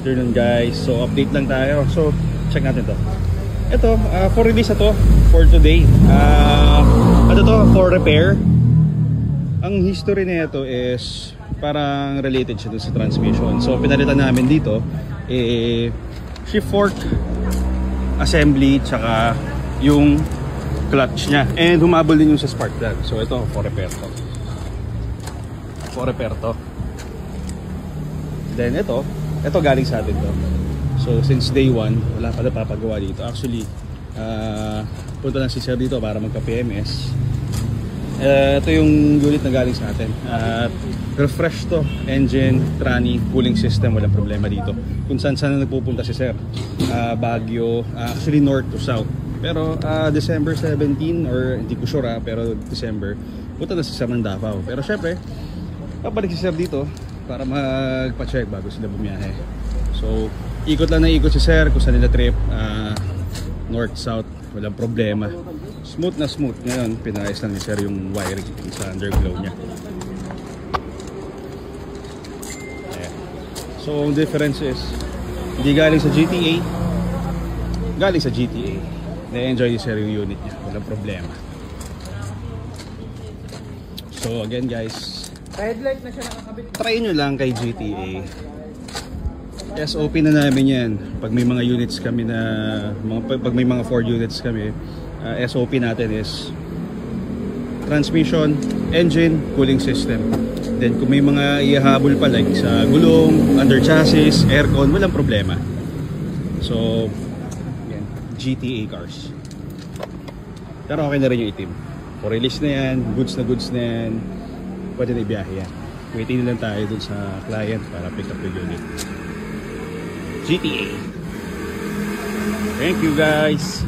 afternoon guys. So update lang tayo. So check natin to. Ito, for release na to for today. Ano to? For repair. Ang history na ito is parang related siya dun sa transmission. So pinalitan namin dito shift fork assembly tsaka yung clutch nya. And humabol din yung sa spark plug. So ito, for repair to. For repair to. Then ito galing sa atin to. So since day 1 wala pa napapagawa dito. Actually punta lang si sir dito para magka-PMS. Ito yung unit na galing sa atin. Refresh to, engine, tranny, cooling system, walang problema dito. Kung saan na nagpupunta si sir, Baguio, actually north to south. Pero December 17 or hindi ko sure pero December punta na si sir ng Davao. Pero syempre babalik si sir dito para magpa-check bago sila bumiyahe. So ikot lang na ikot si sir kung saan nila trip, north, south, walang problema. Smooth na smooth. Ngayon pinayos lang ni sir yung wiring sa underglow niya. Ayan. So ang difference is hindi galing sa GTA, galing sa GTA. Na-enjoy ni sir yung unit niya, walang problema. So again guys, headlight na siya nakakabit. Try nyo lang kay GTA. SOP na namin yan. Pag may mga units kami na pag may mga 4 units kami, SOP natin is transmission, engine, cooling system. Then kung may mga ihahabol pa like sa gulong, under chassis, aircon, walang problema. So yan, GTA cars. Pero okay na rin yung itim. For release na yan, goods na yan, pwede na ibiyahe yan. Waiting lang tayo dun sa client para pick up yung unit. GTA. Thank you guys.